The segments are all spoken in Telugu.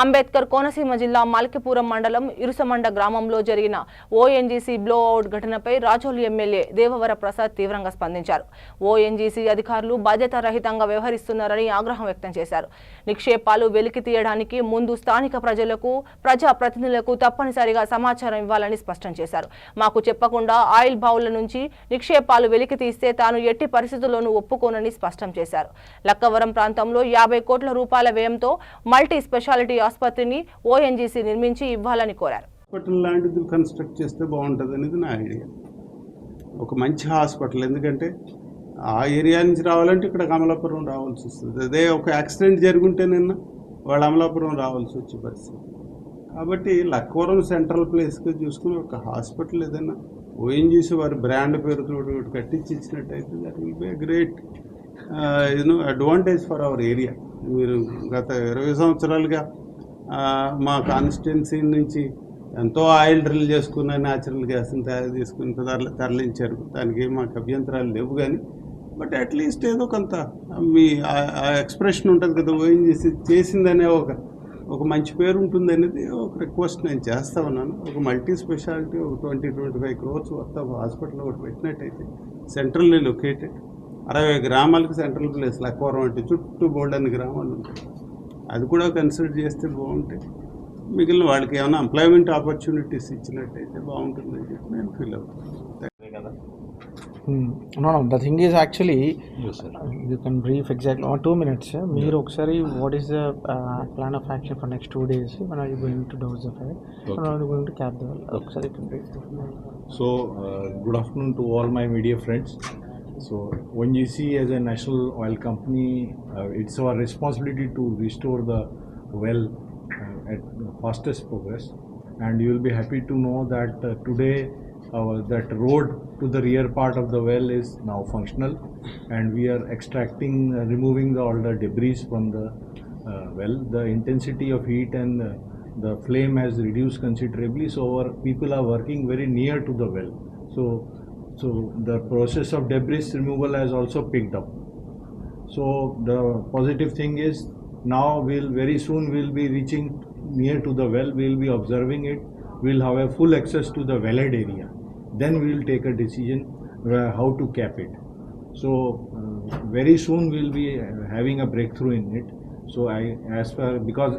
అంబేద్కర్ కోనసీమ జిల్లా మల్కిపురం మండలం ఇరుసమండ గ్రామంలో జరిగిన ఓఎన్జీసీ బ్లోఅవుట్ ఘటనపై రాజోలు ఎమ్మెల్యే దేవవర ప్రసాద్ తీవ్రంగా స్పందించారు. ఓఎన్జీసీ అధికారులు బాధ్యతారహితంగా వ్యవహరిస్తున్నారని ఆగ్రహం వ్యక్తం చేశారు. నిక్షేపాలు వెలికి తీయడానికి ముందు స్థానిక ప్రజలకు, ప్రజాప్రతినిధులకు తప్పనిసరిగా సమాచారం ఇవ్వాలని స్పష్టం చేశారు. మాకు చెప్పకుండా ఆయిల్ బావుల నుంచి నిక్షేపాలు వెలికి తీస్తే తాను ఎట్టి పరిస్థితుల్లోనూ ఒప్పుకోనని స్పష్టం చేశారు. లక్కవరం ప్రాంతంలో 50 కోట్ల రూపాయల వ్యయంతో మల్టీ స్పెషాలిటీ ఆసుపత్రిని ఓఎన్జీసీ నిర్మించి ఇవ్వాలని కోరారు. హాస్పిటల్ లాంటిది కన్స్ట్రక్ట్ చేస్తే బాగుంటుంది అనేది నా ఐడియా. ఒక మంచి హాస్పిటల్, ఎందుకంటే ఆ ఏరియా నుంచి రావాలంటే ఇక్కడ అమలాపురం రావాల్సి వస్తుంది. అదే ఒక యాక్సిడెంట్ జరుగుంటే నిన్న వాళ్ళు అమలాపురం రావాల్సి వచ్చే పరిస్థితి. కాబట్టి లక్కవరం సెంట్రల్ ప్లేస్గా చూసుకుని ఒక హాస్పిటల్ ఏదైనా ఓఎన్జీసీ వారి బ్రాండ్ పేరుతో కట్టించి ఇచ్చినట్టయితే that will be great advantage for our area. మీరు గత 20 సంవత్సరాలుగా మా కాన్స్టిట్యున్సీ నుంచి ఎంతో ఆయిల్ డ్రిల్ చేసుకున్న న్యాచురల్ గ్యాస్ని తయారు చేసుకుని తరలించారు. దానికి మాకు అభ్యంతరాలు లేవు, కానీ బట్ అట్లీస్ట్ ఏదో కొంత మీ ఎక్స్ప్రెషన్ ఉంటుంది కదా, ఓఎన్జీసీ చేసిందనే ఒక మంచి పేరు ఉంటుంది అనేది ఒక రిక్వెస్ట్ నేను చేస్తా ఉన్నాను. ఒక మల్టీ స్పెషాలిటీ ఒక 20-25 crores వర్త్ ఆఫ్ హాస్పిటల్ ఒకటి పెట్టినట్టయితే సెంట్రల్లీ లొకేటెడ్ 60 గ్రామాలకు సెంట్రల్ ప్లేస్ లక్కవరం అంటే చుట్టూ బోల్డన్ని గ్రామాలు ఉంటాయి. అది కూడా కన్సిడర్ చేస్తే బాగుంటాయి. మిగిలిన వాళ్ళకి ఏమైనా ఎంప్లాయ్మెంట్ ఆపర్చునిటీస్ ఇచ్చినట్టయితే బాగుంటుందని చెప్పి నేను ఫీల్ అవుతాను. No, the thing is actually, yes, you can brief exactly 2 minutes. Meer okkasari, what is the plan of action for next 2 days? When are you going to douse the fire? Okay. When are you going to cap the well? Okkasari can brief. So, good afternoon to all my media friends. So, ONGC as a national oil company, it's our responsibility to restore the well at fastest progress. And you will be happy to know that today that road to the rear part of the well is now functional, and we are extracting, removing all the debris from the well. The intensity of heat and the flame has reduced considerably, so our people are working very near to the well. So the process of debris removal has also picked up. So the positive thing is now very soon we'll be reaching near to the well. We'll be observing it. We'll have a full access to the wellhead area. Then we will take a decision how to cap it. So very soon we'll be having a breakthrough in it. So because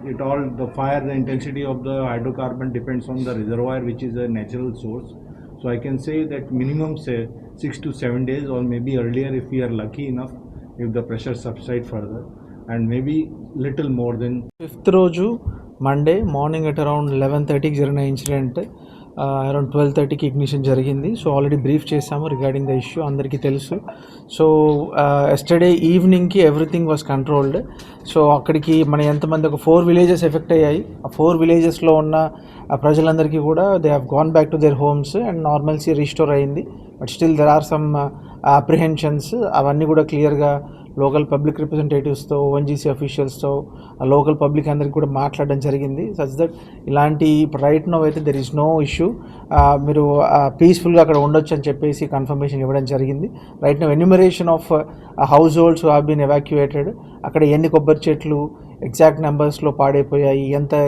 the fire, the intensity of the hydrocarbon depends on the reservoir, which is a natural source. So I can say that minimum say 6 to 7 days, or maybe earlier if we are lucky enough, if the pressure subsides further, and maybe little more than 5th రోజు మండే మార్నింగ్ at around 11:30కి జరిగిన ఇన్సిడెంట్ అరౌండ్ 12:30కి ఇగ్నిషన్ జరిగింది. సో ఆల్రెడీ బ్రీఫ్ చేసాము రిగార్డింగ్ ద ఇష్యూ, అందరికీ తెలుసు. సో ఎస్టర్డే ఈవినింగ్కి ఎవ్రీథింగ్ వాజ్ కంట్రోల్డ్. సో అక్కడికి మన ఎంతమంది ఒక 4 విలేజెస్ ఎఫెక్ట్ అయ్యాయి. ఆ 4 విలేజెస్లో ఉన్న ప్రజలందరికీ కూడా they have gone back to their homes and normalcy restore అయింది. But still there are some apprehensions. అవన్నీ కూడా క్లియర్గా లోకల్ పబ్లిక్ రిప్రజెంటేటివ్స్తో, ఓఎన్జీసీ అఫీషియల్స్తో, లోకల్ పబ్లిక్ అందరికీ కూడా మాట్లాడడం జరిగింది. సచ్ దట్ ఇలాంటి రైట్ నో అయితే దెర్ ఈస్ నో ఇష్యూ, మీరు పీస్ఫుల్గా అక్కడ ఉండొచ్చు అని చెప్పేసి కన్ఫర్మేషన్ ఇవ్వడం జరిగింది. Right now enumeration of households have been evacuated. అక్కడ ఎన్ని కొబ్బరి చెట్లు ఎగ్జాక్ట్ నెంబర్స్లో పాడైపోయాయి,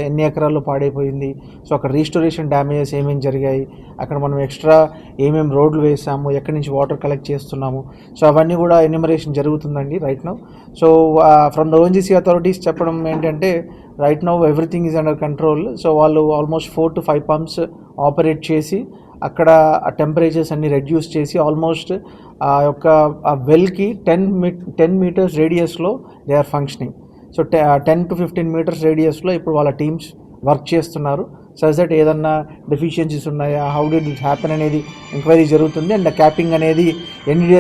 ఎన్ని ఎకరాల్లో పాడైపోయింది, సో అక్కడ రీస్టోరేషన్ డ్యామేజెస్ ఏమేమి జరిగాయి, అక్కడ మనం ఎక్స్ట్రా ఏమేమి రోడ్లు వేసాము, ఎక్కడి నుంచి వాటర్ కలెక్ట్ చేస్తున్నాము, సో అవన్నీ కూడా ఎన్యూమరేషన్ జరుగుతుందండి right now. So from the ONGC authorities చెప్పడం ఏంటంటే right now everything is under control. So వాళ్ళు ఆల్మోస్ట్ 4 to 5 పంప్స్ ఆపరేట్ చేసి అక్కడ ఆ టెంపరేచర్స్ అన్ని రెడ్యూస్ చేసి ఆల్మోస్ట్ ఆ యొక్క వెల్కి 10 meters రేడియస్లో they are functioning. So 10 to 15 meters రేడియస్లో ఇప్పుడు వాళ్ళ టీమ్స్ వర్క్ చేస్తున్నారు. సచ్ దట్ ఏదన్నా డెఫిషియన్సీస్ ఉన్నాయా, హౌ డిడ్ ఇట్ హ్యాపెన్ అనేది ఎంక్వైరీ జరుగుతుంది. అండ్ క్యాపింగ్ అనేది ఎన్ని